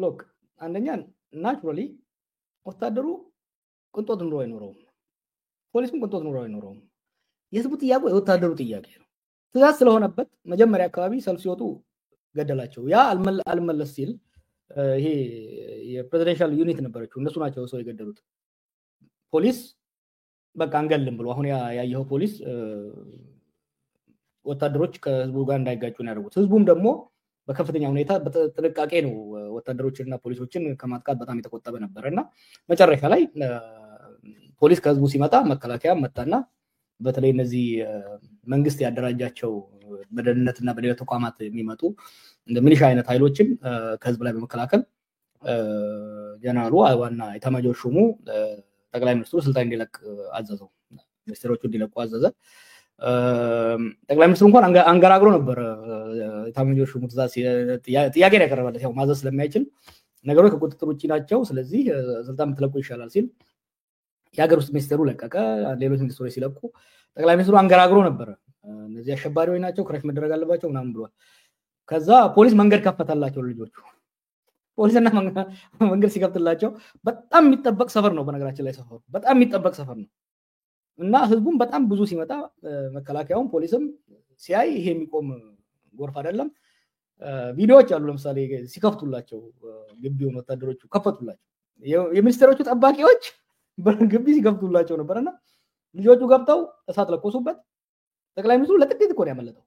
ሎክ አንደኛ ናቹራሊ ወታደሩ ቅንጦት ኑሮ አይኖረውም። ፖሊስም ቅንጦት ኑሮ አይኖረውም። የህዝቡ ጥያቄ የወታደሩ ጥያቄ ነው። ትእዛዝ ስለሆነበት መጀመሪያ አካባቢ ሰልፍ ሲወጡ ገደላቸው። ያ አልመለስ ሲል ይሄ የፕሬዚደንሻል ዩኒት ነበረችው እነሱ ናቸው ሰው የገደሉት። ፖሊስ በቃ አንገልም ብሎ አሁን ያየው ፖሊስ ወታደሮች ከህዝቡ ጋር እንዳይጋጩ ነው ያደረጉት። ህዝቡም ደግሞ በከፍተኛ ሁኔታ በጥንቃቄ ነው ወታደሮችንና ፖሊሶችን ከማጥቃት በጣም የተቆጠበ ነበርና መጨረሻ ላይ ፖሊስ ከህዝቡ ሲመጣ መከላከያ መጣና በተለይ እነዚህ መንግስት ያደራጃቸው በደህንነትና በሌላ ተቋማት የሚመጡ እንደ ሚሊሻ አይነት ኃይሎችን ከህዝብ ላይ በመከላከል ጀነራሉ ዋና ኤታማዦር ሹሙ ጠቅላይ ሚኒስትሩ ስልጣን እንዲለቅ አዘዘው። ሚኒስትሮቹ እንዲለቁ አዘዘ። ጠቅላይ ሚኒስትሩ እንኳን አንገራግሮ ነበር ኤታማዦር ሹሙ ትእዛዝ ጥያቄ ያቀረበለት ያው ማዘዝ ስለማይችል ነገሮች ከቁጥጥር ውጪ ናቸው፣ ስለዚህ ስልጣን ብትለቁ ይሻላል ሲል የሀገር ውስጥ ሚኒስትሩ ለቀቀ። ሌሎች ሚኒስትሮች ሲለቁ ጠቅላይ ሚኒስትሩ አንገራግሮ ነበር። እነዚህ አሸባሪዎች ናቸው፣ ክራሽ መደረግ አለባቸው ምናምን ብሏል። ከዛ ፖሊስ መንገድ ከፈተላቸው ልጆቹ። ፖሊስና መንገድ ሲከፍትላቸው በጣም የሚጠበቅ ሰፈር ነው። በነገራችን ላይ ሰፈሩ በጣም የሚጠበቅ ሰፈር ነው እና ህዝቡም በጣም ብዙ ሲመጣ መከላከያውን ፖሊስም ሲያይ ይሄ የሚቆም ጎርፍ አይደለም። ቪዲዮዎች አሉ። ለምሳሌ ሲከፍቱላቸው ግቢውን ወታደሮቹ ከፈቱላቸው። የሚኒስትሮቹ ጠባቂዎች ግቢ ሲከፍቱላቸው ነበርና ልጆቹ ገብተው እሳት ለኮሱበት። ጠቅላይ ሚኒስትሩ ለጥቂት እኮ ነው ያመለጠው።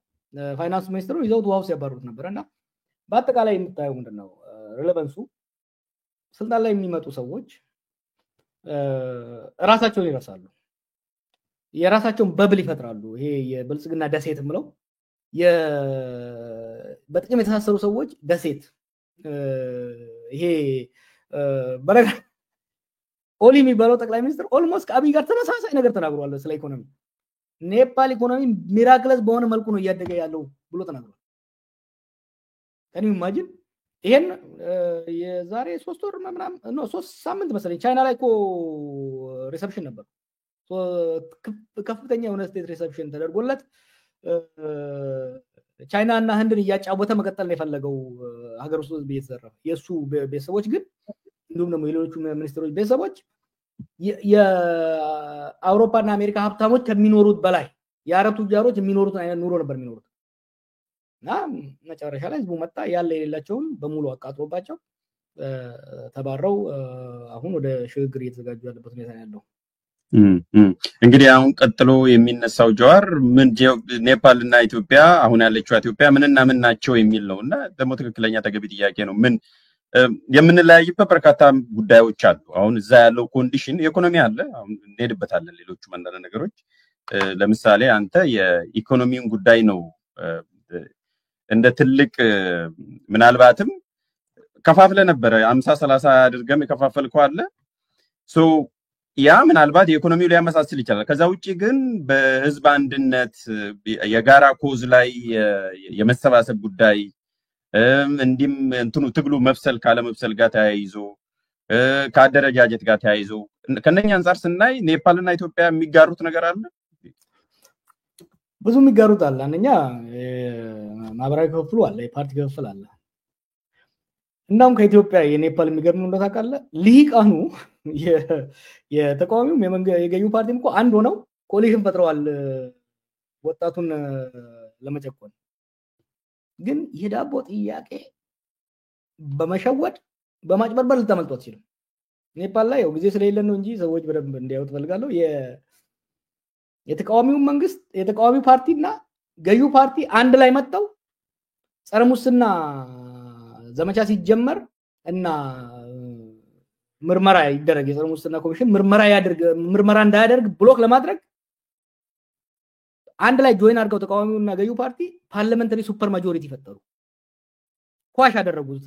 ፋይናንስ ሚኒስትሩ ይዘውት ውሃው ሲያባሩት ነበርና በአጠቃላይ የምታየው ምንድነው ሬሌቫንሱ ስልጣን ላይ የሚመጡ ሰዎች ራሳቸውን ይረሳሉ። የራሳቸውን በብል ይፈጥራሉ። ይሄ የብልጽግና ደሴት ምለው በጥቅም የተሳሰሩ ሰዎች ደሴት ይሄ በረጋ ኦሊ የሚባለው ጠቅላይ ሚኒስትር ኦልሞስት ከአብይ ጋር ተመሳሳይ ነገር ተናግሯል ስለ ኢኮኖሚ። ኔፓል ኢኮኖሚ ሚራክለስ በሆነ መልኩ ነው እያደገ ያለው ብሎ ተናግሯል። ከኒ ኢማጂን ይሄን የዛሬ 3 ወር ምናምን ነው 3 ሳምንት መሰለኝ ቻይና ላይ እኮ ሪሰፕሽን ነበር። ከፍተኛ የሆነ ስቴት ሪሰፕሽን ተደርጎለት ቻይና እና ህንድን እያጫወተ መቀጠል ነው የፈለገው ሀገር ውስጥ እየተዘረፈ። የሱ ቤተሰቦች ግን እንዲሁም ደግሞ የሌሎቹ ሚኒስትሮች ቤተሰቦች የአውሮፓና አሜሪካ ሀብታሞች ከሚኖሩት በላይ የአረብ ቱጃሮች የሚኖሩት አይነት ኑሮ ነበር የሚኖሩት እና መጨረሻ ላይ ህዝቡ መጣ ያለ የሌላቸውን በሙሉ አቃጥሎባቸው ተባረው አሁን ወደ ሽግግር እየተዘጋጁ ያለበት ሁኔታ ያለው። እንግዲህ አሁን ቀጥሎ የሚነሳው ጀዋር ምን ኔፓል እና ኢትዮጵያ አሁን ያለችው ኢትዮጵያ ምንና ምን ናቸው የሚል ነውና ደግሞ ትክክለኛ ተገቢ ጥያቄ ነው። ምን የምንለያይበት በርካታ ጉዳዮች አሉ። አሁን እዛ ያለው ኮንዲሽን ኢኮኖሚ አለ። አሁን እንሄድበታለን ሌሎቹ አንዳንድ ነገሮች። ለምሳሌ አንተ የኢኮኖሚውን ጉዳይ ነው እንደ ትልቅ ምናልባትም ከፋፍለ ነበር 50-30 አድርገም የከፋፈልከው አለ። ሶ ያ ምናልባት የኢኮኖሚው ሊያመሳስል ይችላል። ከዛ ውጪ ግን በህዝብ አንድነት የጋራ ኮዝ ላይ የመሰባሰብ ጉዳይ እንዲም እንትኑ ትግሉ መፍሰል ካለ መፍሰል ጋር ተያይዞ ከአደረጃጀት ጋር ተያይዞ ከነኛ አንፃር ስናይ ኔፓልና ኢትዮጵያ የሚጋሩት ነገር አለ። ብዙ የሚጋሩት አለ። አንደኛ ማህበራዊ ክፍፍሉ አለ፣ የፓርቲ ክፍፍል አለ። እናም ከኢትዮጵያ የኔፓል የሚገርም ነው ታውቃለህ። ሊቃኑ የተቃዋሚው የገዩ ፓርቲም እኮ አንድ ሆነው ኮሊሽን ፈጥረዋል ወጣቱን ለመጨቆን። ግን የዳቦ ጥያቄ በመሸወድ በማጭበርበር ልታመልጡ አትችልም። ኔፓል ላይ ያው ጊዜ ስለሌለን ነው እንጂ ሰዎች በደንብ እንዲያዩት ፈልጋለሁ። የተቃዋሚው መንግስት የተቃዋሚ ፓርቲና ገዩ ፓርቲ አንድ ላይ መጣው ጸረ ሙስና ዘመቻ ሲጀመር እና ምርመራ ይደረግ የጸረ ሙስና ኮሚሽን ምርመራ እንዳያደርግ ብሎክ ለማድረግ አንድ ላይ ጆይን አድርገው ተቃዋሚውና ገዩ ፓርቲ ፓርላሜንታሪ ሱፐር ማጆሪቲ ፈጠሩ። ኳሽ አደረጉት።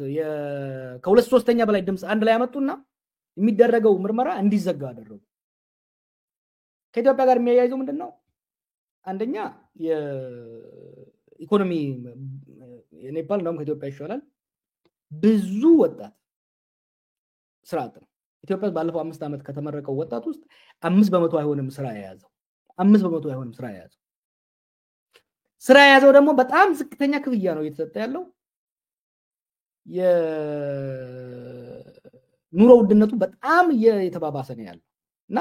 ከ2/3 በላይ ድምጽ አንድ ላይ ያመጡና የሚደረገው ምርመራ እንዲዘጋ አደረጉ። ከኢትዮጵያ ጋር የሚያያይዘው ምንድነው? አንደኛ የኢኮኖሚ የኔፓል ነው ከኢትዮጵያ ይሻላል። ብዙ ወጣት ስራ አጥ ነው። ኢትዮጵያ ባለፈው 5 ዓመት ከተመረቀው ወጣት ውስጥ 5% አይሆንም ስራ የያዘው። 5% አይሆንም ስራ የያዘው። ስራ የያዘው ደግሞ በጣም ዝቅተኛ ክፍያ ነው እየተሰጠ ያለው። የኑሮ ውድነቱ በጣም የተባባሰ ነው ያለው እና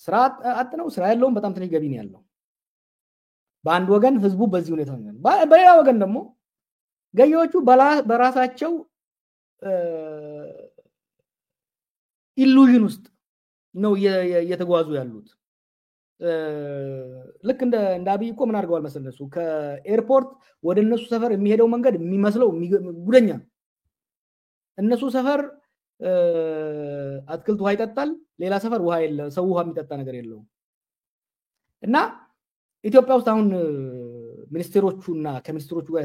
ስራ አጥ ነው፣ ስራ ያለውም በጣም ትንሽ ገቢ ነው ያለው። በአንድ ወገን ህዝቡ በዚህ ሁኔታ ነው። በሌላ ወገን ደግሞ ገዢዎቹ በራሳቸው ኢሉዥን ውስጥ ነው እየተጓዙ ያሉት። ልክ እንደ አብይ እኮ ምን አድርገዋል መሰለህ? እሱ ከኤርፖርት ወደ እነሱ ሰፈር የሚሄደው መንገድ የሚመስለው ጉደኛ። እነሱ ሰፈር አትክልት ውሃ ይጠጣል፣ ሌላ ሰፈር ውሃ የለ፣ ሰው ውሃ የሚጠጣ ነገር የለውም። እና ኢትዮጵያ ውስጥ አሁን ሚኒስትሮቹና ከሚኒስትሮቹ ጋር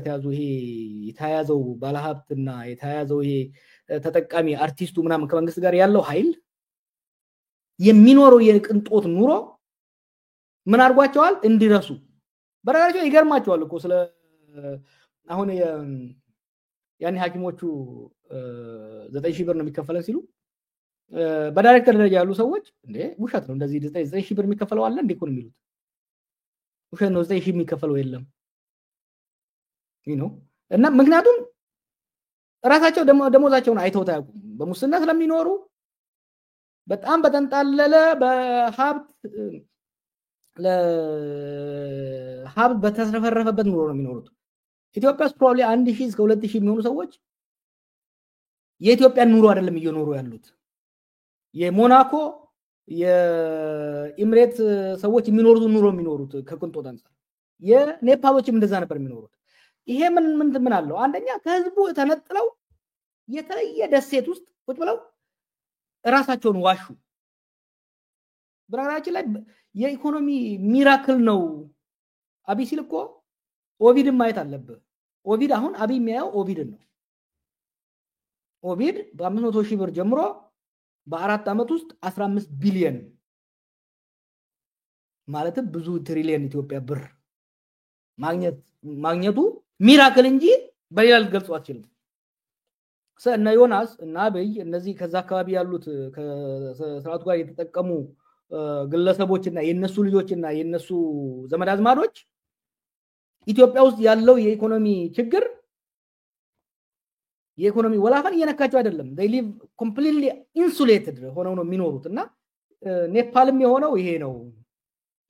የተያዘው ባለሀብትና የተያዘው ይሄ ተጠቃሚ አርቲስቱ ምናምን ከመንግስት ጋር ያለው ኃይል የሚኖረው የቅንጦት ኑሮ ምን አድርጓቸዋል እንዲረሱ። በረጋቸው ይገርማቸዋል እኮ ስለ አሁን ያኔ ሐኪሞቹ 9,000 ብር ነው የሚከፈለን ሲሉ በዳይሬክተር ደረጃ ያሉ ሰዎች እንዴ ውሸት ነው እንደዚህ 9,000 ብር የሚከፈለው አለ እንዴ እኮ ነው የሚሉት። ውሸት ነው 9,000 የሚከፈለው የለም ነው። እና ምክንያቱም ራሳቸው ደሞዛቸውን አይተውት አያውቁም። በሙስና ስለሚኖሩ በጣም በተንጣለለ በሀብት በተሰፈረፈበት ኑሮ ነው የሚኖሩት። ኢትዮጵያ ውስጥ ፕሮባብሊ 1,000 እስከ 2,000 የሚሆኑ ሰዎች የኢትዮጵያን ኑሮ አይደለም እየኖሩ ያሉት። የሞናኮ የኢምሬት ሰዎች የሚኖሩት ኑሮ የሚኖሩት ከቅንጦት አንፃር የኔፓሎችም እንደዛ ነበር የሚኖሩት። ይሄ ምን አለው? አንደኛ ከህዝቡ ተነጥለው የተለየ ደሴት ውስጥ ቁጭ ብለው ራሳቸውን ዋሹ። በራራችን ላይ የኢኮኖሚ ሚራክል ነው አብይ ሲል እኮ ኦቪድን ማየት አለበት። ኦቪድ አሁን አብይ የሚያየው ኦቪድን ነው። ኦቪድ በ500,000 ብር ጀምሮ በ4 ዓመት ውስጥ 15 ቢሊዮን ማለት ብዙ ትሪሊየን ኢትዮጵያ ብር ማግኘቱ ሚራክል እንጂ በሌላ ልገልጹ አትችልም። እነ ዮናስ እና አብይ እነዚህ ከዛ አካባቢ ያሉት ከስርዓቱ ጋር የተጠቀሙ ግለሰቦችና የነሱ ልጆችና የነሱ ዘመድ አዝማዶች ኢትዮጵያ ውስጥ ያለው የኢኮኖሚ ችግር የኢኮኖሚ ወላፈን እየነካቸው አይደለም። they live completely insulated ሆነው ነው የሚኖሩት። እና ኔፓልም የሆነው ይሄ ነው።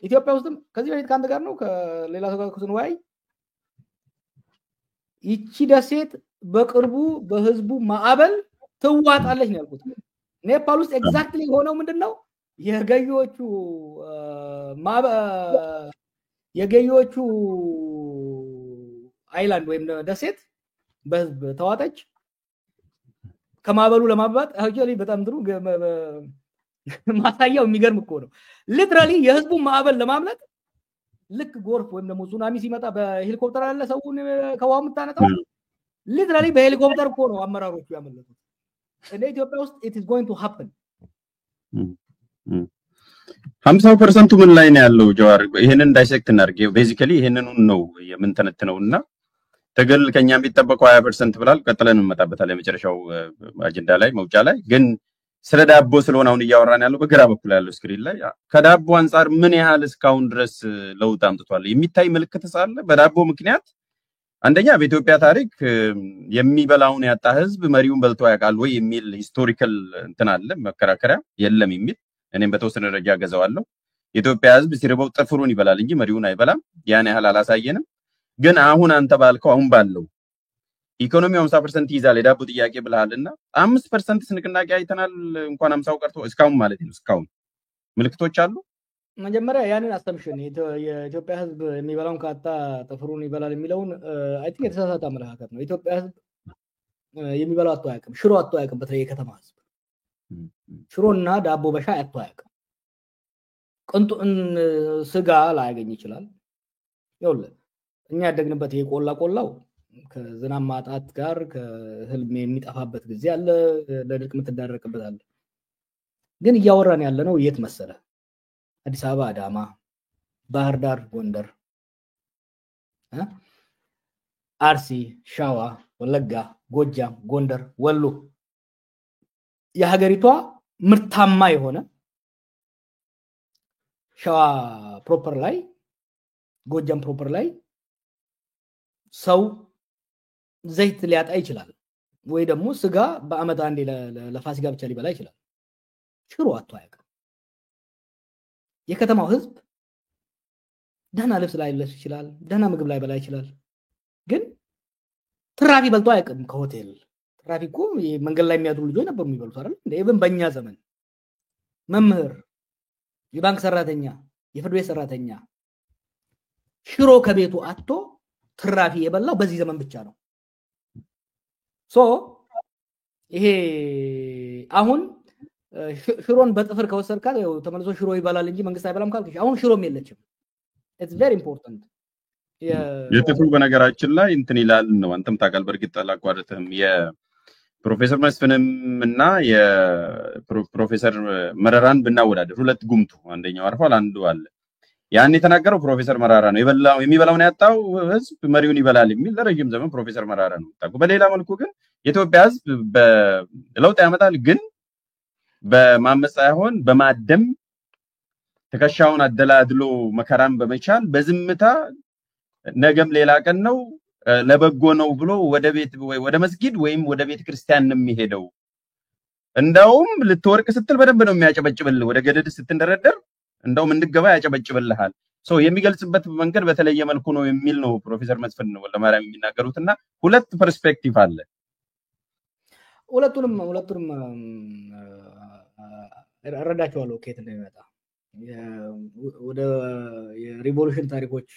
ኢትዮጵያ ውስጥም ከዚህ በፊት ካንተ ጋር ነው ከሌላ ሰው ጋር ስንወያይ ይቺ ደሴት በቅርቡ በህዝቡ ማዕበል ትዋጣለች ነው ያልኩት። ኔፓል ውስጥ ኤግዛክትሊ ሆነው ምንድነው የገዢዎቹ አይላንድ ወይም ደሴት በህዝብ ተዋጠች። ከማዕበሉ ለማባጥ አክቹአሊ በጣም ጥሩ ማሳያው የሚገርም እኮ ነው። ሊትራሊ የህዝቡ ማዕበል ለማምለጥ ልክ ጎርፍ ወይም ደግሞ ሱናሚ ሲመጣ በሄሊኮፕተር አለ ሰውን ከዋው ምታነጣው ሊትራሊ በሄሊኮፕተር እኮ ነው አመራሮቹ ያመለጡት። እንደ ኢትዮጵያ ውስጥ it is going to happen 50% ምን ላይ ነው ያለው ጀዋር? ይሄንን ዳይሴክት እናድርገው። ቤዚካሊ ይሄንን ነው የምንተነትነውና ተገል ከኛም ቢጠበቀው 20% ብላል። ቀጥለን እንመጣበታለን የመጨረሻው አጀንዳ ላይ መውጫ ላይ። ግን ስለ ዳቦ ስለሆነ አሁን እያወራን ያለው በግራ በኩል ያለው ስክሪን ላይ ከዳቦ አንፃር ምን ያህል እስካሁን ድረስ ለውጥ አምጥቷል የሚታይ ምልክት ሳለ በዳቦ ምክንያት አንደኛ በኢትዮጵያ ታሪክ የሚበላውን ያጣ ህዝብ መሪውን በልቶ ያውቃል ወይ የሚል ሂስቶሪካል እንትን አለ፣ መከራከሪያ የለም የሚል እኔም በተወሰነ ደረጃ ገዛዋለሁ። የኢትዮጵያ ህዝብ ሲርበው ጥፍሩን ይበላል እንጂ መሪውን አይበላም። ያን ያህል አላሳየንም። ግን አሁን አንተ ባልከው አሁን ባለው ኢኮኖሚው 50% ይዛል የዳቦ ጥያቄ ብለሃልና 5% ንቅናቄ አይተናል። እንኳን 50 ቀርቶ እስካሁን ማለት ነው። እስካሁን ምልክቶች አሉ። መጀመሪያ ያንን አስተምሽን የኢትዮጵያ ህዝብ የሚበላውን ካጣ ጥፍሩን ይበላል የሚለውን አይ ቲንክ የተሳሳተ አመለካከት ነው። ኢትዮጵያ ህዝብ የሚበላው አጥቶ አያውቅም። ሽሮ አጥቶ አያውቅም። በተለይ የከተማ ህዝብ ሽሮና ዳቦ በሻይ አጥቶ አያውቅም። ቅንጡን ስጋ ላያገኝ ይችላል። ይኸውልህ እኛ ያደግንበት የቆላው ከዝናብ ማጣት ጋር ከህልም የሚጠፋበት ጊዜ አለ፣ ለድርቅ የምትዳረቅበት አለ። ግን እያወራን ያለ ነው የት መሰለ? አዲስ አበባ፣ አዳማ፣ ባህር ዳር፣ ጎንደር፣ አርሲ፣ ሻዋ፣ ወለጋ፣ ጎጃም፣ ጎንደር፣ ወሎ የሀገሪቷ ምርታማ የሆነ ሻዋ ፕሮፐር ላይ ጎጃም ፕሮፐር ላይ ሰው ዘይት ሊያጣ ይችላል። ወይ ደግሞ ስጋ በአመት አንዴ ለፋሲካ ብቻ ሊበላ ይችላል። ሽሮ አጥቶ አያውቅም። የከተማው ህዝብ ደህና ልብስ ላይ ልብስ ይችላል፣ ደህና ምግብ ላይ በላ ይችላል። ግን ትራፊ በልቶ አያውቅም ከሆቴል። ትራፊ እኮ መንገድ ላይ የሚያድሩ ልጆች ነበሩ የሚበሉት አይደል? ኢቭን በእኛ ዘመን መምህር፣ የባንክ ሰራተኛ፣ የፍርድ ቤት ሰራተኛ ሽሮ ከቤቱ አጥቶ ትራፊ የበላው በዚህ ዘመን ብቻ ነው። ይሄ አሁን ሽሮን በጥፍር ከወሰድካት ተመልሶ ሽሮ ይባላል እንጂ መንግስት አይበላም ካልክ አሁን ሽሮም የለችም። it's very important የጥፍሩ በነገራችን ላይ እንትን ይላል ነው። አንተም ታውቃለህ በርግጥ አላቋረጥህም። የፕሮፌሰር መስፍንም እና የፕሮፌሰር መረራን ብናወዳደር ሁለት ጉምቱ አንደኛው አርፏል፣ አንዱ አለ። ያን የተናገረው ፕሮፌሰር መራራ ነው። የሚበላውን ያጣው ህዝብ መሪውን ይበላል የሚል ለረጅም ዘመን ፕሮፌሰር መራራ ነው ታውቁ። በሌላ መልኩ ግን የኢትዮጵያ ህዝብ በለውጥ ያመጣል፣ ግን በማመጽ ሳይሆን በማደም ተከሻውን አደላድሎ መከራን በመቻል በዝምታ ነገም ሌላ ቀን ነው ለበጎ ነው ብሎ ወደ መስጊድ ወይም ወደ ቤተ ክርስቲያን ነው የሚሄደው። እንደውም ልትወርቅ ስትል በደንብ ነው የሚያጨበጭብልህ። ወደ ገደድ ስትንደረደር እንደውም እንድገባ ያጨበጭብልሃል። የሚገልጽበት መንገድ በተለየ መልኩ ነው የሚል ነው ፕሮፌሰር መስፍን ወልደማርያም የሚናገሩትና ሁለት ፐርስፔክቲቭ አለ። ሁለቱንም እረዳቸዋለሁ ከየት እንደሚመጣ። ወደ የሪቮሉሽን ታሪኮች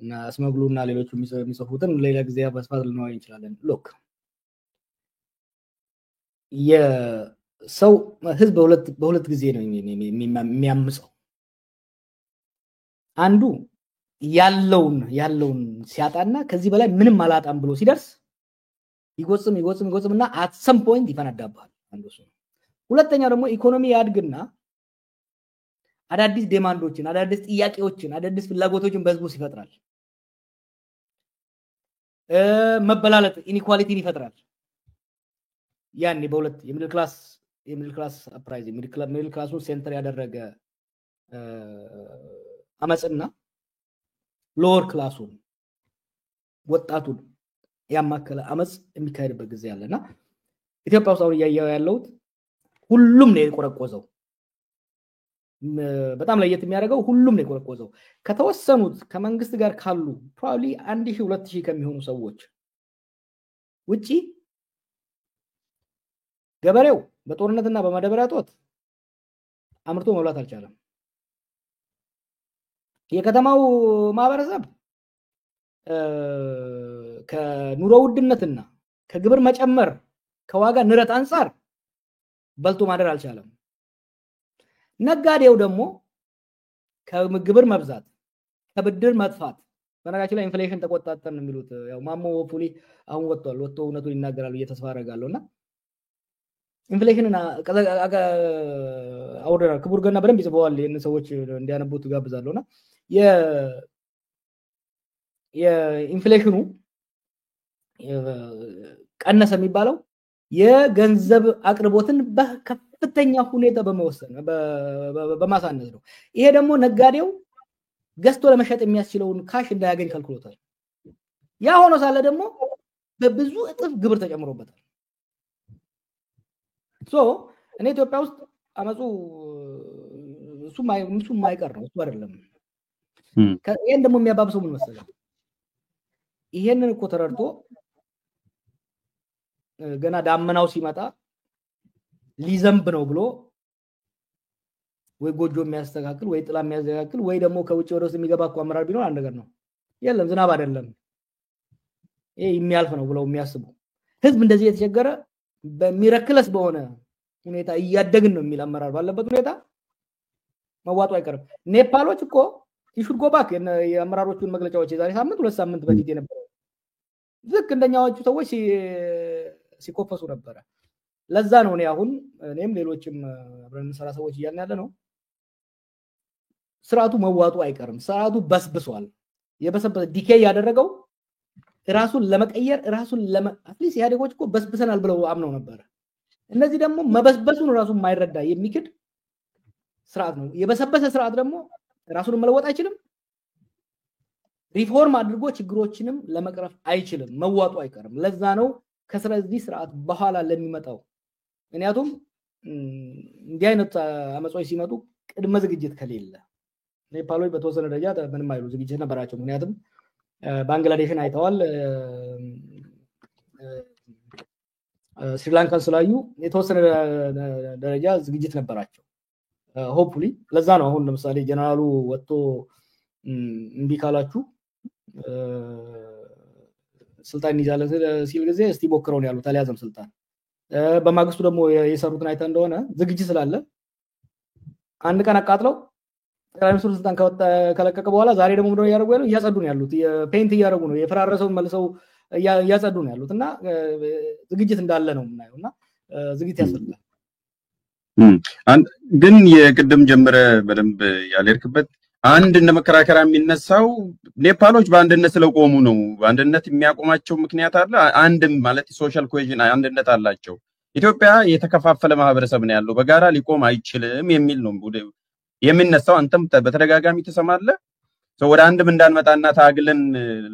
እና አስመግሉና ሌሎች የሚጽፉትን ሌላ ጊዜ በስፋት ልናወራ እንችላለን። ሎክ የሰው ህዝብ በሁለት ጊዜ ነው የሚያምፀው። አንዱ ያለውን ሲያጣና ከዚህ በላይ ምንም አላጣም ብሎ ሲደርስ ይጎጽምና at some point ይፈነዳባል። አንዱ እሱ ነው። ሁለተኛው ደግሞ ኢኮኖሚ ያድግና አዳዲስ ዲማንዶችን፣ አዳዲስ ጥያቄዎችን፣ አዳዲስ ፍላጎቶችን በህዝቡ ይፈጥራል። መበላለጥ ኢኒኳሊቲን ይፈጥራል። ያኔ በሁለት የሚድል ክላስ አፕራይዚንግ ሚድል ክላሱን ሴንተር ያደረገ አመጽና ሎወር ክላሱን ወጣቱን ያማከለ አመጽ የሚካሄድበት ጊዜ አለና ኢትዮጵያ ውስጥ አሁን እያየው ያለው ሁሉም ነው የቆረቆዘው። በጣም ለየት የሚያደርገው ሁሉም ነው የቆረቆዘው። ከተወሰኑት ከመንግስት ጋር ካሉ ፕሮባብሊ 1000 2000 ከሚሆኑ ሰዎች ውጪ ገበሬው በጦርነትና በማዳበሪያ ጦት አምርቶ መብላት አልቻለም። የከተማው ማህበረሰብ ከኑሮ ውድነትና ከግብር መጨመር ከዋጋ ንረት አንፃር በልቶ ማደር አልቻለም። ነጋዴው ደግሞ ከግብር መብዛት ከብድር መጥፋት በነገራችን ላይ ኢንፍሌሽን ተቆጣጠር ነው የሚሉት። ያው ማሞ ፉሊ አሁን ወጥቶ እውነቱን ይናገራሉ እየተስፋ አደርጋለሁና ኢንፍሌሽንን አውርደናል። ክቡር ገና በደንብ ይጽፈዋል። የእነ ሰዎች እንዲያነቡት ጋብዛለሁና የኢንፍሌሽኑ ቀነሰ የሚባለው የገንዘብ አቅርቦትን በከፍተኛ ሁኔታ በማሳነስ ነው። ይሄ ደግሞ ነጋዴው ገዝቶ ለመሸጥ የሚያስችለውን ካሽ እንዳያገኝ ከልክሎታል። ያ ሆኖ ሳለ ደግሞ በብዙ እጥፍ ግብር ተጨምሮበታል። እኔ ኢትዮጵያ ውስጥ አመጹ እሱ ማይቀር ነው፣ እሱ አይደለም። ይሄን ደግሞ የሚያባብሰው ምን መሰለህ? ይሄንን እኮ ተረድቶ ገና ዳመናው ሲመጣ ሊዘንብ ነው ብሎ ወይ ጎጆ የሚያስተካክል ወይ ጥላ የሚያዘጋክል ወይ ደግሞ ከውጭ ወደ ውስጥ የሚገባ እኮ አመራር ቢኖር አንድ ነገር ነው። የለም ዝናብ አይደለም ይሄ የሚያልፍ ነው ብለው የሚያስቡ ህዝብ እንደዚህ የተቸገረ በሚረክለስ በሆነ ሁኔታ እያደግን ነው የሚል አመራር ባለበት ሁኔታ መዋጡ አይቀርም። ኔፓሎች እኮ ይሹድ ጎባክ የአመራሮቹን መግለጫዎች የዛሬ ሳምንት 2 ሳምንት በፊት የነበረው ዝቅ እንደኛዎቹ ሰዎች ሲኮፈሱ ነበር። ለዛ ነው አሁን እኔም ሌሎችም አብረን ሰራ ሰዎች እያልን ያለ ነው ስርዓቱ መዋጡ አይቀርም። ስርዓቱ በስብሷል። የበሰበሰ ዲኬይ ያደረገው ራሱን ለመቀየር አትሊስት ኢህአዴጎች እኮ በስብሰናል ብለው አምነው ነበር። እነዚህ ደግሞ መበስበሱን ራሱን ማይረዳ የሚክድ ስርዓት ነው። የበሰበሰ ስርዓት ደግሞ ራሱን መለወጥ አይችልም። ሪፎርም አድርጎ ችግሮችንም ለመቅረፍ አይችልም። መዋጡ አይቀርም። ለዛ ነው ከስለዚህ ስርዓት በኋላ ለሚመጣው ምክንያቱም እንዲህ አይነት አመጾች ሲመጡ ቅድመ ዝግጅት ከሌለ ኔፓሎች በተወሰነ ደረጃ ምንም አይሉ ዝግጅት ነበራቸው ምክንያቱም ባንግላዴሽን አይተዋል ስሪላንካን ስላዩ የተወሰነ ደረጃ ዝግጅት ነበራቸው ሆፕፉሊ ለዛ ነው አሁን ለምሳሌ ጀነራሉ ወጥቶ እንቢ ካላችሁ ስልጣን ይዛለ ሲል ጊዜ እስቲ ሞክረው ነው ያሉት አልያዘም ስልጣን በማግስቱ ደግሞ የሰሩትን አይታ እንደሆነ ዝግጅት ስላለ አንድ ቀን አቃጥለው ጠቅላይ ሚኒስትሩ ስልጣን ከለቀቀ በኋላ ዛሬ ደግሞ ምንድነው ያደርጉ ያለው እያጸዱ ነው ያሉት የፔንት እያደረጉ ነው የፈራረሰውን መልሰው እያጸዱ ነው ያሉትና ዝግጅት እንዳለ ነው የምናየውና ዝግጅት ያስፈልጋል ግን የቅድም ጀምረ በደንብ ያለርክበት አንድ እንደመከራከራ የሚነሳው ኔፓሎች በአንድነት ስለቆሙ ነው በአንድነት የሚያቆማቸው ምክንያት አለ አንድም ማለት ሶሻል ኮሄዥን አንድነት አላቸው ኢትዮጵያ የተከፋፈለ ማህበረሰብ ነው ያለው በጋራ ሊቆም አይችልም የሚል ነው የሚነሳው አንተም በተደጋጋሚ ተሰማለ ወደ አንድም እንዳንመጣና ታግለን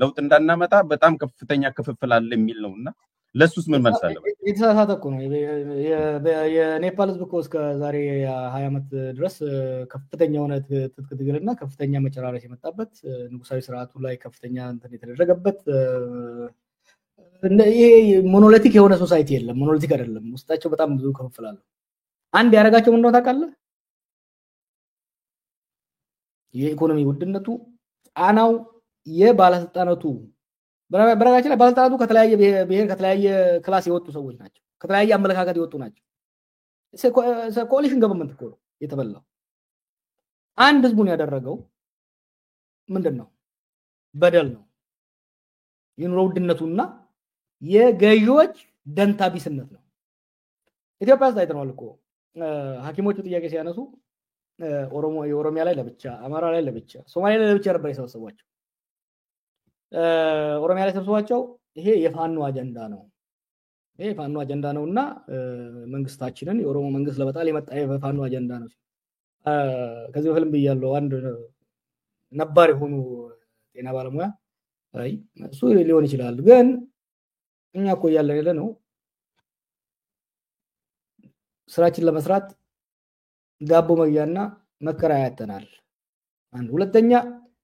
ለውጥ እንዳናመጣ በጣም ከፍተኛ ክፍፍል አለ የሚል ነውና ለሱስ ምን መልሳለሁ የተሳሳተኩ ነው የኔፓል ህዝብ እኮ እስከ ዛሬ 20 አመት ድረስ ከፍተኛ ሆነ ትጥቅ ትግልና ከፍተኛ መጨራረስ የመጣበት ንጉሳዊ ስርዓቱ ላይ ከፍተኛ እንትን የተደረገበት ይሄ ሞኖሊቲክ የሆነ ሶሳይቲ የለም ሞኖሊቲክ አይደለም ውስጣቸው በጣም ብዙ ክፍፍል አለ አንድ ያረጋቸው ምን ነው ታውቃለህ የኢኮኖሚ ውድነቱ ጫናው የባለስልጣናቱ በረጋችን ላይ ባለስልጣናቱ ከተለያየ ብሔር ከተለያየ ክላስ የወጡ ሰዎች ናቸው ከተለያየ አመለካከት የወጡ ናቸው ኮሊሽን ገቨርንመንት እኮ ነው የተበላው አንድ ህዝቡን ያደረገው ምንድነው በደል ነው የኑሮ ውድነቱና የገዢዎች ደንታቢስነት ነው ኢትዮጵያ ውስጥ አይተናል እኮ ሐኪሞቹ ጥያቄ ሲያነሱ የኦሮሚያ ላይ ለብቻ አማራ ላይ ለብቻ ሶማሊያ ላይ ለብቻ ነበር የሰበሰቧቸው ኦሮሚያ ላይ ሰብስቧቸው ይሄ የፋኖ አጀንዳ ነው ይሄ የፋኖ አጀንዳ ነውና መንግስታችንን የኦሮሞ መንግስት ለበጣል የመጣ የፋኖ አጀንዳ ነው ከዚህ በፊልም ብያለሁ አንድ ነባር የሆኑ ጤና ባለሙያ አይ እሱ ሊሆን ይችላል ግን እኛ እኮ ያለ ነው ስራችን ለመስራት ዳቦ መግያና መከራ ያተናል አንድ ሁለተኛ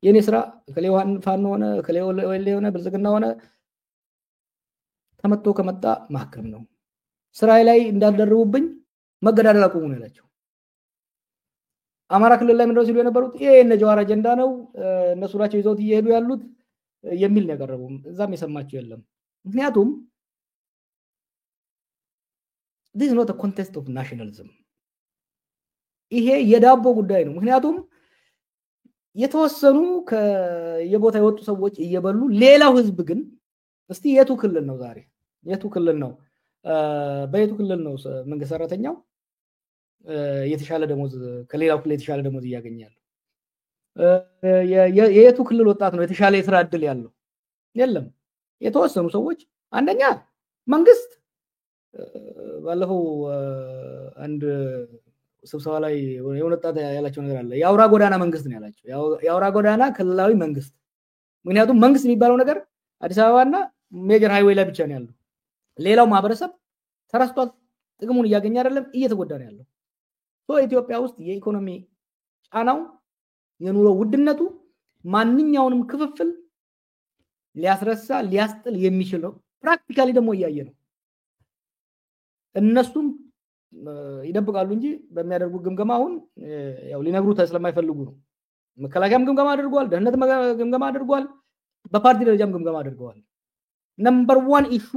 የኔ ስራ ከሌዋን ፋኖ ሆነ ከሌው ብልጽግና ሆነ ተመቶ ከመጣ ማከም ነው ስራይ ላይ እንዳልደርቡብኝ መገዳደል አቁሙ ነው ያላቸው አማራ ክልል ላይ ምንድነው ሲሉ የነበሩት ይሄ የነጃዋር አጀንዳ ነው እነሱ ናቸው ይዘውት እየሄዱ ያሉት የሚል ነው ያቀረቡ እዛም የሰማቸው የለም ምክንያቱም this is not a contest of nationalism ይሄ የዳቦ ጉዳይ ነው ምክንያቱም የተወሰኑ ከየቦታ የወጡ ሰዎች እየበሉ ሌላው ህዝብ ግን እስቲ የቱ ክልል ነው ዛሬ የቱ ክልል ነው በየቱ ክልል ነው መንግስት ሰራተኛው የተሻለ ደሞዝ ከሌላው ክልል የተሻለ ደሞዝ ያገኛል የየቱ ክልል ወጣት ነው የተሻለ የስራ እድል ያለው የለም የተወሰኑ ሰዎች አንደኛ መንግስት ባለፈው አንድ ስብሰባ ላይ የወጣት ያላቸው ነገር አለ ያውራ ጎዳና መንግስት ነው ያላቸው ያውራ ጎዳና ክልላዊ መንግስት ምክንያቱም መንግስት የሚባለው ነገር አዲስ አበባና ሜጀር ሃይዌይ ላይ ብቻ ነው ያለው ሌላው ማህበረሰብ ተረስቷል ጥቅሙን ያገኛ አይደለም እየተጎዳ ነው ያለው ኢትዮጵያ ውስጥ የኢኮኖሚ ጫናው የኑሮ ውድነቱ ማንኛውንም ክፍፍል ሊያስረሳ ሊያስጥል የሚችል ነው ፕራክቲካሊ ደግሞ ያያየ ነው እነሱም ይደብቃሉ እንጂ በሚያደርጉ ግምገማ አሁን ያው ሊነግሩ ስለማይፈልጉ ነው መከላከያም ግምገማ አድርጓል ደህንነት ግምገማ አድርጓል በፓርቲ ደረጃም ግምገማ አድርገዋል ነምበር 1 ኢሹ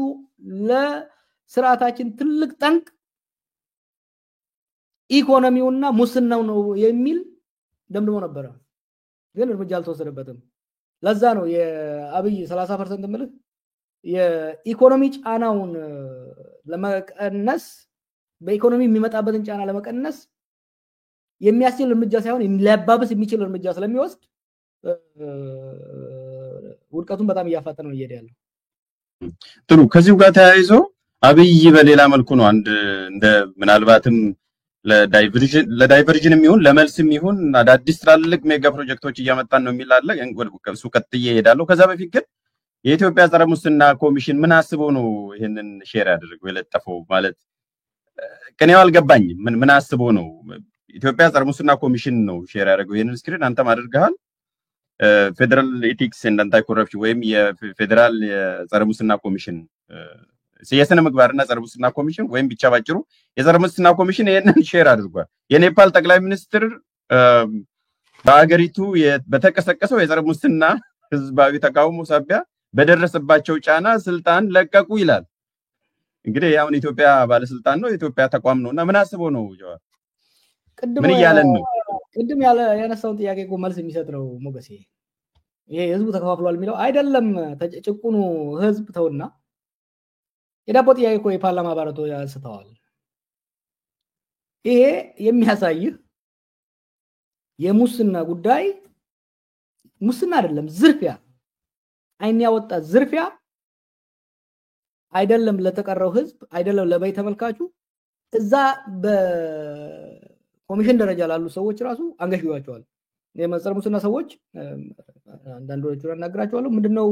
ለስርዓታችን ትልቅ ጠንቅ ኢኮኖሚውና ሙስናው ነው የሚል ደምድሞ ነበር ግን እርምጃ አልተወሰደበትም ለዛ ነው የአብይ 30% ምልህ የኢኮኖሚ ጫናውን ለመቀነስ በኢኮኖሚ የሚመጣበትን ጫና ለመቀነስ የሚያስችል እርምጃ ሳይሆን ሊያባብስ የሚችል እርምጃ ስለሚወስድ ውድቀቱን በጣም እያፋጠነ ነው እየሄደ ያለው ጥሩ ከዚሁ ጋር ተያይዞ አብይ በሌላ መልኩ ነው አንድ እንደ ምናልባትም ለዳይቨርዥን የሚሆን ለመልስም ይሁን አዳዲስ ትላልቅ ሜጋ ፕሮጀክቶች እያመጣን ነው የሚላለ እሱ ቀጥዬ ሄዳለሁ ከዛ በፊት ግን የኢትዮጵያ ጸረ ሙስና ኮሚሽን ምን አስበው ነው ይሄንን ሼር ያደረገው የለጠፈው? ማለት ከኔው አልገባኝም። ምን አስበው ነው? ኢትዮጵያ ጸረ ሙስና ኮሚሽን ነው ሼር ያደረገው። ይሄንን ስክሪን አንተም አድርገሃል። ፌደራል ኤቲክስ ኤንድ አንታይ ኮረፕሽን ወይም የፌደራል ጸረ ሙስና ኮሚሽን የስነ ምግባርና ጸረ ሙስና ኮሚሽን ወይም ብቻ ባጭሩ የጸረ ሙስና ኮሚሽን ይሄንን ሼር አድርጓል። የኔፓል ጠቅላይ ሚኒስትር በአገሪቱ በተቀሰቀሰው የጸረ ሙስና ህዝባዊ ተቃውሞ ሳቢያ በደረሰባቸው ጫና ስልጣን ለቀቁ ይላል። እንግዲህ አሁን ኢትዮጵያ ባለስልጣን ነው፣ የኢትዮጵያ ተቋም ነውና ምን አስበው ነው ጀዋር? ምን እያለን ነው? ቅድም ያነሳውን ጥያቄ እኮ መልስ የሚሰጥ ነው ሞገሴ። ይሄ ህዝቡ ተከፋፍሏል የሚለው አይደለም። ጭቁኑ ህዝብ ተውና የዳቦ ጥያቄ እኮ የፓርላማ አባላቱ ያንስተዋል። ይሄ የሚያሳይህ የሙስና ጉዳይ ሙስና አይደለም፣ ዝርፊያ፣ አይን ያወጣ ዝርፊያ አይደለም። ለተቀረው ህዝብ አይደለም፣ ለበይ ተመልካቹ እዛ በኮሚሽን ደረጃ ላሉ ሰዎች ራሱ አንገሽጓቸዋል። የጸረ ሙስና ሰዎች አንዳንዶቹ ያናግራቸዋል። ምንድነው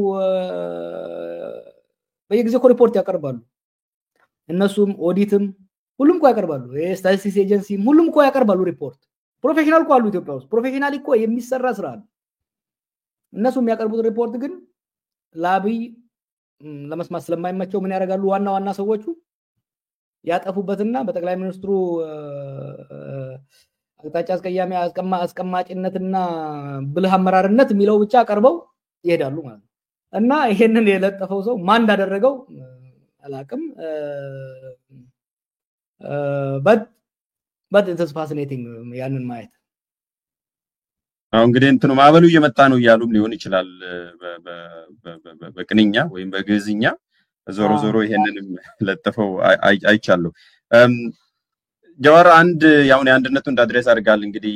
በየጊዜው ሪፖርት ያቀርባሉ። እነሱም ኦዲትም ሁሉም እኮ ያቀርባሉ። የስታቲስቲክስ ኤጀንሲም ሁሉም እኮ ያቀርባሉ ሪፖርት። ፕሮፌሽናል እኮ አሉ ኢትዮጵያ ውስጥ። ፕሮፌሽናል እኮ የሚሰራ ስራ ነው። እነሱ የሚያቀርቡት ሪፖርት ግን ለአብይ ለመስማት ስለማይመቸው ምን ያደርጋሉ? ዋና ሰዎቹ ያጠፉበትና በጠቅላይ ሚኒስትሩ አቅጣጫ አስቀማጭነትና ብልህ አመራርነት የሚለው ብቻ አቀርበው ይሄዳሉ ማለት ነው። እና ይሄንን የለጠፈው ሰው ማን እንዳደረገው አላቅም። but it is fascinating ያንን ማየት። አሁን እንግዲህ እንትኑ ማዕበሉ እየመጣ ነው እያሉም ሊሆን ይችላል በቅንኛ ወይም በግዕዝኛ። ዞሮ ይሄንንም ለጠፈው አይቻለሁ። ጀዋር አንድ ያው የአንድነቱን አድሬስ አድርጋል። እንግዲህ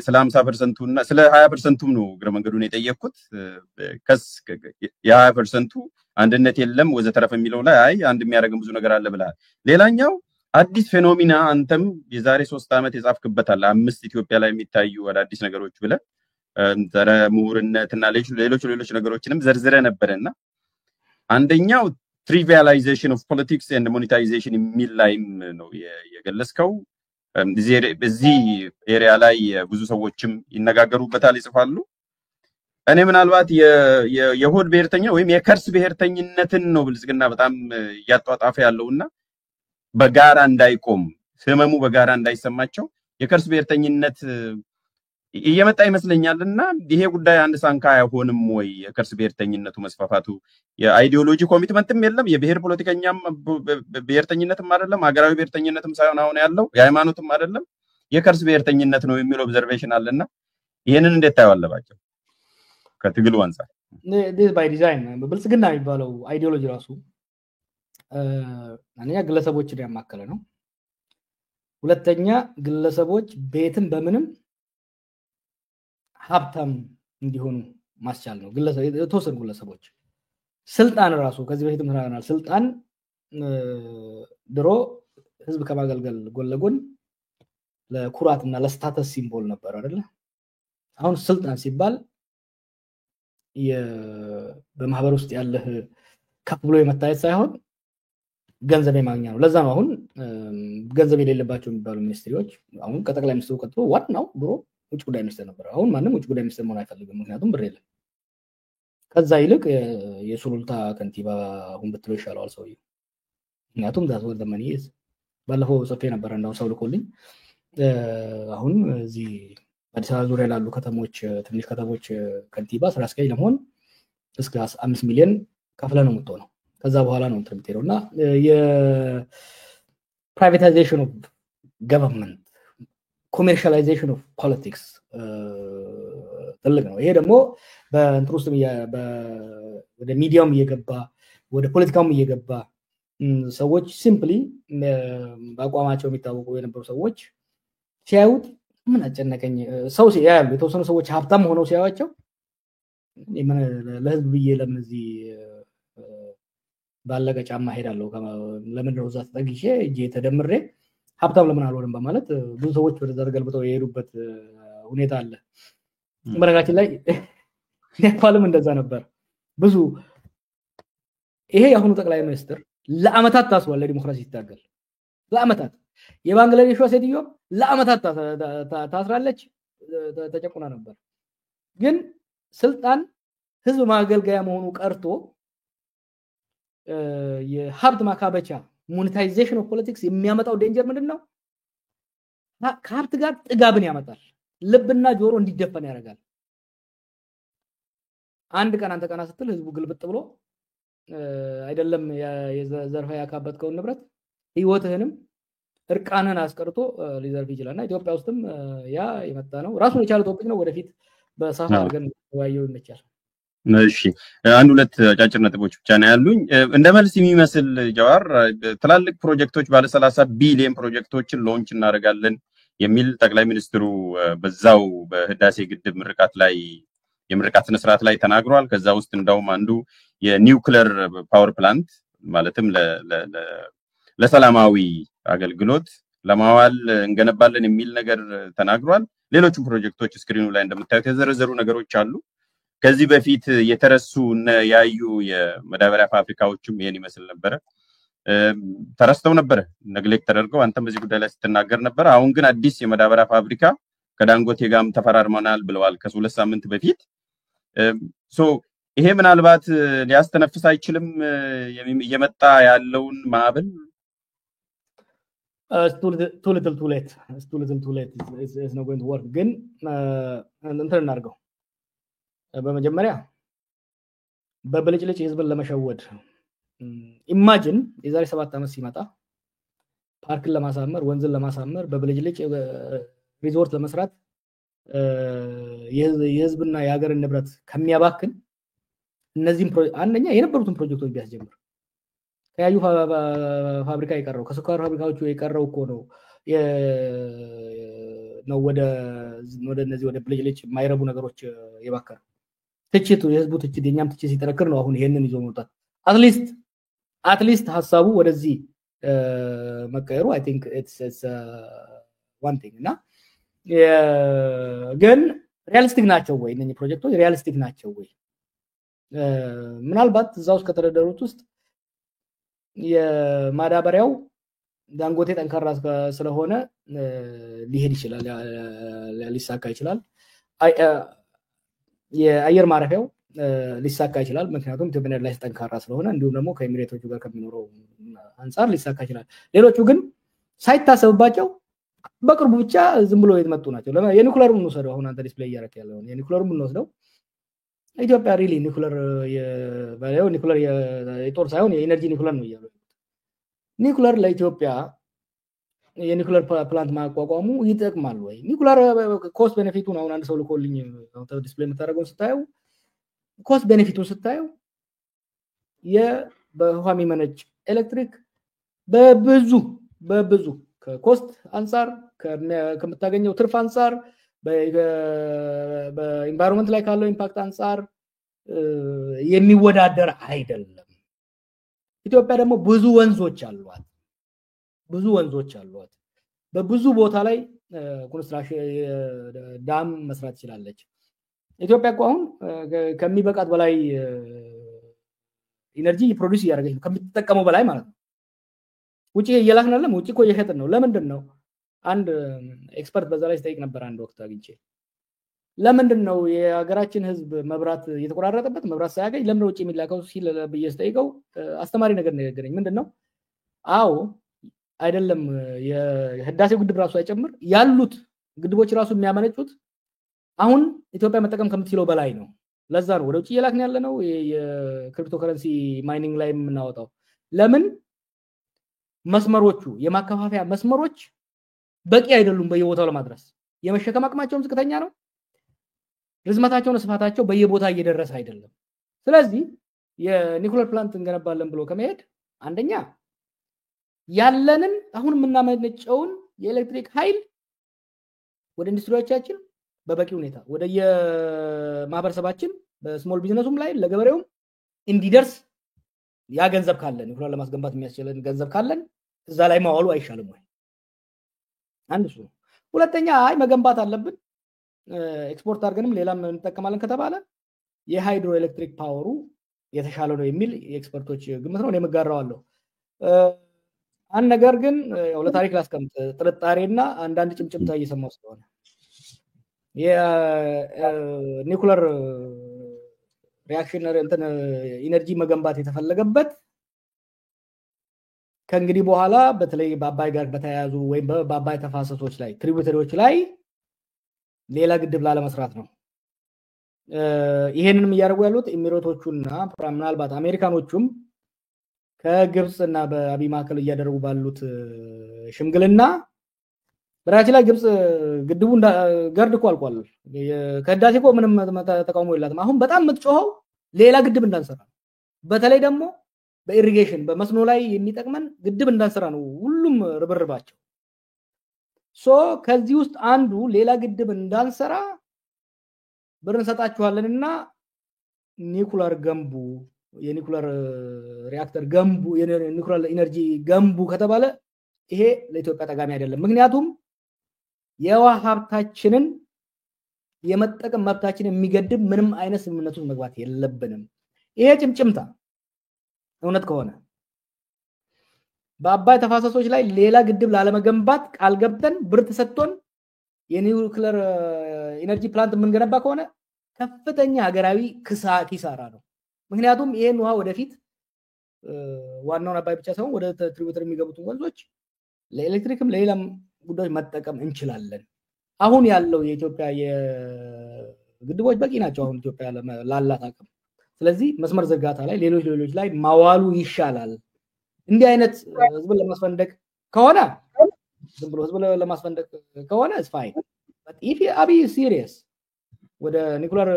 ስለ 50% እና ስለ 20%ም ነው ግረ መንገዱን የጠየቅኩት። የ20% አንድነት የለም ወዘተረፈ የሚለው ላይ አይ አንድ የሚያደርገን ብዙ ነገር አለ ብለሃል። ሌላኛው አዲስ ፌኖሚና አንተም የዛሬ 3 ዓመት የጻፍክበታል 5 ኢትዮጵያ ላይ የሚታዩ አዳዲስ ነገሮች ብለ ዘረ ምሁርነትና ሌሎች ነገሮችንም ዘርዝረ ነበርና አንደኛው trivialization of politics and monetization የሚል ላይም ነው የገለጽከው። በዚህ ኤሪያ ላይ ብዙ ሰዎችም ይነጋገሩበታል፣ ይጽፋሉ። እኔ ምናልባት የሆድ ብሔርተኛ ወይም የከርስ ብሔርተኝነትን ነው ብልጽግና በጣም ያጧጣፈ ያለውና በጋራ እንዳይቆም ህመሙ በጋራ እንዳይሰማቸው የከርስ ብሔርተኝነት እየመጣ ይመስለኛልና ይሄ ጉዳይ አንድ ሳንካ አይሆንም ወይ? የከርስ ብሔርተኝነቱ መስፋፋቱ የአይዲዮሎጂ ኮሚትመንትም የለም፣ የብሔር ፖለቲከኛም ብሔርተኝነትም አይደለም፣ ሀገራዊ ብሔርተኝነትም ሳይሆን አሁን ያለው የሃይማኖትም አይደለም፣ የከርስ ብሔርተኝነት ነው የሚል ኦብዘርቬሽን አለና ይሄንን እንዴት ታያለባቸው ከትግሉ አንፃር? this by design ብልጽግና የሚባለው አይዲዮሎጂ ራሱ አንደኛ ግለሰቦችን ያማከለ ነው። ሁለተኛ ግለሰቦች ቤትም በምንም ሀብታም እንዲሆኑ ማስቻል ነው። የተወሰኑ ግለሰቦች ስልጣን ራሱ ከዚህ በፊትም ተናግረናል። ስልጣን ድሮ ህዝብ ከማገልገል ጎን ለጎን ለኩራትና ለስታተስ ሲምቦል ነበር አይደለ? አሁን ስልጣን ሲባል በማህበር ውስጥ ያለህ ከፍ ብሎ የመታየት ሳይሆን ገንዘብ የማግኛ ነው። ለዛ ነው አሁን ገንዘብ የሌለባቸው የሚባሉ ሚኒስትሪዎች አሁን ከጠቅላይ ሚኒስትሩ ቀጥሎ ዋናው ድሮ ውጭ ጉዳይ ሚኒስትር ነበር። አሁን ማንም ውጭ ጉዳይ ሚኒስትር መሆን አይፈልግም፣ ምክንያቱም ብር የለም። ከዛ ይልቅ የሱሉልታ ከንቲባ አሁን ብትለው ይሻለዋል ሰውዬው፣ ምክንያቱም ዛት ወር ዘመን ይዝ ባለፈው ጽፌ ነበር እንዳው ሰው ልኮልኝ አሁን እዚህ አዲስ አበባ ዙሪያ ላሉ ከተሞች ትንሽ ከተሞች ከንቲባ ስራ አስኪያጅ ለመሆን እስከ 5 ሚሊዮን ከፍለ ነው የምትሆነው። ከዛ በኋላ ነው እንትምቴሮና የፕራይቬታይዜሽን ኦፍ ገቨርንመንት ኮሜርሻላይዜሽን ኦፍ ፖለቲክስ ትልቅ ነው። ይሄ ደግሞ በእንትሩስም ወደ ሚዲያም እየገባ ወደ ፖለቲካውም እየገባ ሰዎች ሲምፕሊ በአቋማቸው የሚታወቁ የነበሩ ሰዎች ሲያዩት ምን አጨነቀኝ ሰው ሲያዩ የተወሰኑ ሰዎች ሀብታም ሆነው ሲያዩቸው ለህዝብ ብዬ ለምን እዚህ ባለቀ ጫማ ሄዳለሁ ለምን ነው እዛ ተጠግሼ እጄ ተደምሬ ሀብታም ለምን አልሆንም በማለት ብዙ ሰዎች ወደ ዘርገልብጠው የሄዱበት ሁኔታ አለ። በነገራችን ላይ ኔፓልም እንደዛ ነበር። ብዙ ይሄ የአሁኑ ጠቅላይ ሚኒስትር ለአመታት ታስሯል ለዲሞክራሲ ሲታገል ለአመታት የባንግላዴሿ ሴትዮ ለአመታት ታስራለች ተጨቁና ነበር ግን ስልጣን ህዝብ ማገልገያ መሆኑ ቀርቶ የሀብት ማካበቻ ሞኔታይዜሽን ኦፍ ፖለቲክስ የሚያመጣው ዴንጀር ምንድነው ከሀብት ጋር ጥጋብን ያመጣል ልብና ጆሮ እንዲደፈን ያደርጋል አንድ ቀን አንተ ቀና ስትል ህዝቡ ግልብጥ ብሎ አይደለም የዘርፋ ያካበትከውን ንብረት ህይወትህንም እርቃንን አስቀርቶ ሊዘርፍ ይችላልና ኢትዮጵያ ውስጥም ያ የመጣ ነው ራሱን የቻለ ቶፒክ ነው ወደፊት በሳፋ አድርገን ወያየው እንቻል እሺ አንድ ሁለት አጫጭር ነጥቦች ብቻ ነው ያሉኝ እንደ መልስ የሚመስል ጀዋር ትላልቅ ፕሮጀክቶች ባለ 30 ቢሊዮን ፕሮጀክቶችን ሎንች እናደርጋለን የሚል ጠቅላይ ሚኒስትሩ በዛው በህዳሴ ግድብ ምርቃት ላይ የምርቃት ስነ ስርዓት ላይ ተናግሯል ከዛ ውስጥ እንደውም አንዱ የኒውክሌር ፓወር ፕላንት ማለትም ለሰላማዊ አገልግሎት ለማዋል እንገነባለን የሚል ነገር ተናግሯል ሌሎችም ፕሮጀክቶች ስክሪኑ ላይ እንደምታዩት የተዘረዘሩ ነገሮች አሉ ከዚህ በፊት የተረሱ እና ያዩ የመዳበሪያ ፋብሪካዎችም ይሄን ይመስል ነበር ተረስተው ነበር ነግሌክት ተደርገው አንተም በዚህ ጉዳይ ላይ ስትናገር ነበር አሁን ግን አዲስ የመዳበሪያ ፋብሪካ ከዳንጎቴ ጋርም ተፈራርመናል ብለዋል ከ2 ሳምንት በፊት ይሄ ምናልባት ሊያስተነፍስ አይችልም እየመጣ ያለውን ማዕበል too little too late it's not going to work ግን እንትን እናርገው በመጀመሪያ በብልጭልጭ ህዝብን ለመሸወድ ኢማጂን የዛሬ 7 አመት ሲመጣ ፓርክን ለማሳመር ወንዝን ለማሳመር በብልጭልጭ ሪዞርት ለመስራት የህዝብና የሀገርን ንብረት ከሚያባክን እነዚህም አንደኛ የነበሩትን ፕሮጀክቶች ቢያስጀምር ከያዩ ፋብሪካ የቀረው ከስኳር ፋብሪካዎቹ የቀረው እኮ ነው ወደ እነዚህ ወደ ብልጭልጭ የማይረቡ ነገሮች የባከሩ ትችቱ የህዝቡ ትችት የኛም ትችት ሲጠነክር ነው አሁን ይሄንን ይዞ መውጣት አትሊስት ሐሳቡ ወደዚህ መቀየሩ I think it's one thing እና ግን ሪያሊስቲክ ናቸው ወይ እነኚህ ፕሮጀክቶች ሪያሊስቲክ ናቸው ወይ ምናልባት እዛው ከተደረደሩት ውስጥ የማዳበሪያው ዳንጎቴ ጠንካራ ስለሆነ ሊሄድ ይችላል ሊሳካ ይችላል የአየር ማረፊያው ሊሳካ ይችላል ምክንያቱም ኢትዮጵያ ላይ ጠንካራ ስለሆነ እንዲሁም ደግሞ ከኤሚሬቶቹ ጋር ከሚኖረው አንፃር ሊሳካ ይችላል ሌሎቹ ግን ሳይታሰብባቸው በቅርቡ ብቻ ዝም ብሎ የተመጡ ናቸው የኒኩለሩን ነው ሰደው አሁን አንተ ዲስፕሌይ ያረክ ያለው የኒኩለሩን ነው ወስደው ኢትዮጵያ ሪሊ ኒኩለር ኒኩለር የጦር ሳይሆን የኤነርጂ ኒኩለር ነው ይያሉ ኒኩለር ለኢትዮጵያ የኒኩለር ፕላንት ማቋቋሙ ይጠቅማል ወይ ኒኩለር ኮስት ቤኔፊቱን አሁን አንድ ሰው ልኮልኝ አውቶ ዲስፕሌይ መታረገው ስታየው ኮስት ቤኔፊቱን ስታየው በውሃ የሚመነጭ ኤሌክትሪክ በብዙ ከኮስት አንፃር ከምታገኘው ትርፍ አንፃር በኢንቫይሮንመንት ላይ ካለው ኢምፓክት አንፃር የሚወዳደር አይደለም ኢትዮጵያ ደግሞ ብዙ ወንዞች አሏት በብዙ ቦታ ላይ ኮንስትራክሽን ዳም መስራት ይችላልች ኢትዮጵያ አሁን ከሚበቃት በላይ ኢነርጂ ፕሮዲዩስ ያደርገች ከሚተጠቀመው በላይ ማለት ነው ውጪ እየላክናለም ውጪ እኮ እየሸጥን ነው ለምንድን ነው አንድ ኤክስፐርት በዛ ላይ ስጠይቅ ነበር አንድ ወቅት አግኝቼ ለምንድን ነው የሀገራችን ህዝብ መብራት እየተቆራረጠበት መብራት ሳያገኝ ለምን ውጪ የሚላከው ሲል በየስጠይቀው አስተማሪ ነገር ነገረኝ ምንድነው አዎ አይደለም የህዳሴው ግድብ ራሱ አይጨምር ያሉት ግድቦች ራሱ የሚያመነጩት አሁን ኢትዮጵያ መጠቀም ከምትችለው በላይ ነው ለዛ ነው ወደ ውጪ እየላክን ያለ ነው የክሪፕቶ ከረንሲ ማይኒንግ ላይ የምናወጣው ለምን መስመሮቹ የማከፋፈያ መስመሮች በቂ አይደሉም በየቦታው ለማድረስ የመሸከም አቅማቸውም ዝቅተኛ ነው ርዝመታቸውና ስፋታቸው በየቦታ እየደረሰ አይደለም ስለዚህ የኒኩለር ፕላንት እንገነባለን ብሎ ከመሄድ አንደኛ ያለንን አሁን የምናመነጨውን የኤሌክትሪክ ኃይል ወደ ኢንዱስትሪዎቻችን በበቂ ሁኔታ ወደ የማህበረሰባችን በስሞል ቢዝነሱም ላይ ለገበሬውም እንዲደርስ ያ ገንዘብ ካለን ኒኩለር ለማስገንባት የሚያስችለን ገንዘብ ካለን እዛ ላይ ማዋሉ አይሻልም ወይ አንድ እሱ ሁለተኛ መገንባት አለብን ኤክስፖርት አድርገንም ሌላም እንጠቀማለን ከተባለ የሃይድሮ ኤሌክትሪክ ፓወሩ የተሻለ ነው የሚል የኤክስፐርቶች ግምት ነው። እኔ መጋራዋለሁ። አንድ ነገር ግን ያው ለታሪክ ላስቀምጥ፣ ጥርጣሬና አንዳንድ ጭምጭምታ እየሰማው ስለሆነ የኒኩለር ሪአክሽን እንትን ኢነርጂ መገንባት የተፈለገበት ከእንግዲህ በኋላ በተለይ በአባይ ጋር በተያያዙ ወይም በአባይ ተፋሰሶች ላይ ትሪቡተሪዎች ላይ ሌላ ግድብ ላለመስራት ነው። ይሄንንም እያደረጉ ያሉት ኤሚሬቶቹና ምናልባት አሜሪካኖቹም ከግብፅና በአብይ ማዕከል እያደረጉ ባሉት ሽምግልና በራችን ላይ ግብፅ ግድቡ ገርድ እኮ አልቋል። ከህዳሴ እኮ ምንም ተቃውሞ የላትም። አሁን በጣም የምትጮኸው ሌላ ግድብ እንዳንሰራ፣ በተለይ ደግሞ በኢሪጌሽን በመስኖ ላይ የሚጠቅመን ግድብ እንዳንሰራ ነው ሁሉም ርብርባቸው። ከዚህ ውስጥ አንዱ ሌላ ግድብ እንዳንሰራ ብር እንሰጣችኋለንና ኒኩለር ገንቡ፣ የኒኩለር ሪአክተር ገንቡ፣ የኒኩለር ኢነርጂ ገንቡ ከተባለ ይሄ ለኢትዮጵያ ጠቃሚ አይደለም። ምክንያቱም የውሃ ሀብታችንን የመጠቀም መብታችንን የሚገድብ ምንም አይነት ስምምነት ውስጥ መግባት የለብንም። ይሄ ጭምጭምታ እውነት ከሆነ በአባይ ተፋሰሶች ላይ ሌላ ግድብ ላለመገንባት ቃል ገብተን ብር ተሰጥቶን የኒውክሌር ኢነርጂ ፕላንት የምንገነባ ከሆነ ከፍተኛ ሀገራዊ ኪሳራ ነው። ምክንያቱም ይሄን ውሃ ወደፊት ዋናውን አባይ ብቻ ሳይሆን ወደ ትሪቡተሪ የሚገቡትን ወንዞች ለኤሌክትሪክም ለሌላም ጉዳዮች መጠቀም እንችላለን። አሁን ያለው የኢትዮጵያ የግድቦች በቂ ናቸው አሁን ኢትዮጵያ ላላት አቅም። ስለዚህ መስመር ዝርጋታ ላይ ሌሎች ላይ ማዋሉ ይሻላል። እንዲህ አይነት ህዝብን ለማስፈንደቅ ከሆነ ዝም ብሎ ህዝብ ለማስፈንደቅ ከሆነ is fine, but if Abiy is serious ወደ ኒኩለር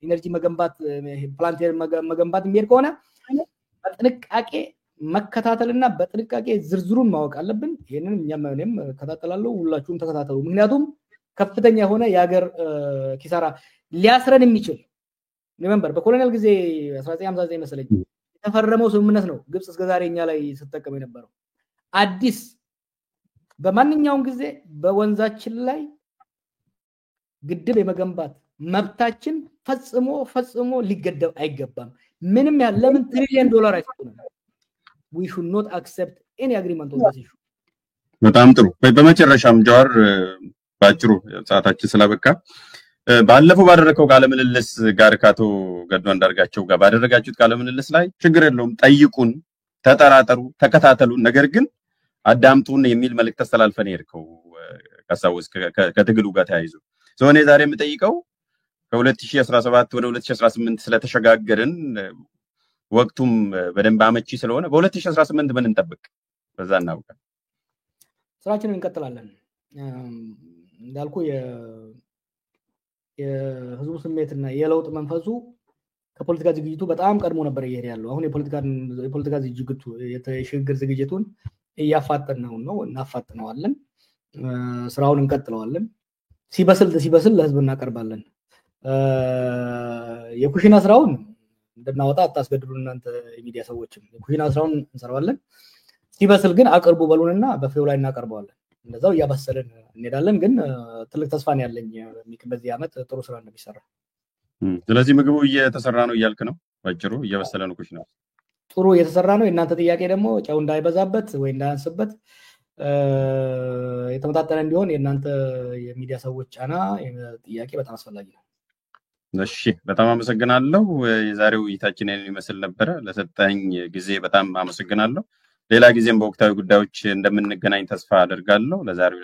ኢነርጂ መገንባት ፕላንት መገንባት የሚሄድ ከሆነ በጥንቃቄ መከታተልና በጥንቃቄ ዝርዝሩን ማወቅ አለብን። ይሄንን እኛም ከታተላለሁ፣ ሁላችሁም ተከታተሉ። ምክንያቱም ከፍተኛ የሆነ የሀገር ኪሳራ ሊያስረን የሚችል ሪሜምበር በኮሎኒያል ጊዜ 1959 መሰለኝ የተፈረመው ስምምነት ነው ግብጽ እስከዛሬ እኛ ላይ ስትጠቀም የነበረው። አዲስ በማንኛውም ጊዜ በወንዛችን ላይ ግድብ የመገንባት መብታችን ፈጽሞ ሊገደብ አይገባም። ምንም ያህል ለምን $1 ትሪሊየን አይሰጡንም? we should not accept any agreement on this issue። በጣም ጥሩ። በመጨረሻም ጃዋር ባጭሩ ሰዓታችን ስላበቃ ባለፈው ባደረከው ቃለ ምልልስ ጋር ካቶ ገዱ አንዳርጋቸው ጋር ባደረጋችሁት ቃለ ምልልስ ላይ ችግር የለውም ጠይቁን፣ ተጠራጠሩ፣ ተከታተሉ፣ ነገር ግን አዳምጡን የሚል መልእክት ተስተላልፈን ይርከው ከሳውስ ከትግሉ ጋር ተያይዞ ዞኔ ዛሬ የምጠይቀው ከ2017 ወደ 2018 ስለተሸጋገርን ወቅቱም በደንብ አመቺ ስለሆነ በ2018 ምን እንጠብቅ? በዛ እናውቃ ስራችንን እንቀጥላለን። እንዳልኩ የህዝቡ ስሜትና የለውጥ መንፈሱ ከፖለቲካ ዝግጅቱ በጣም ቀድሞ ነበር እየሄደ ያለው። አሁን የፖለቲካ ዝግጅቱ የሽግግር ዝግጅቱን እያፋጠነው ነው፣ እናፋጥነዋለን። ስራውን እንቀጥለዋለን። ሲበስል ለህዝብ እናቀርባለን። የኩሽና ስራውን እንደናወጣ አታስገድዱ እናንተ የሚዲያ ሰዎችም። የኩሽና ስራውን እንሰራዋለን። ሲበስል ግን አቅርቡ በሉንና በፍሬው ላይ እናቀርበዋለን። እንደዛው እያበሰልን እንሄዳለን። ግን ትልቅ ተስፋ ነው ያለኝ በዚህ ዓመት ጥሩ ስራ እንደሚሰራ። ስለዚህ ምግቡ እየተሰራ ነው እያልክ ነው? ባጭሩ እየበሰለ ነው ኩሽና? ጥሩ እየተሰራ ነው። እናንተ ጥያቄ ደግሞ ጨው እንዳይበዛበት ወይ እንዳያንስበት የተመጣጠነ እንዲሆን የእናንተ የሚዲያ ሰዎች ጫና ጥያቄ በጣም አስፈላጊ ነው። እሺ፣ በጣም አመሰግናለሁ። የዛሬው ውይይታችንን ይመስል ነበረ። ለሰጠኝ ጊዜ በጣም አመሰግናለሁ። ሌላ ጊዜም በወቅታዊ ጉዳዮች እንደምንገናኝ ተስፋ አደርጋለሁ። ለዛሬው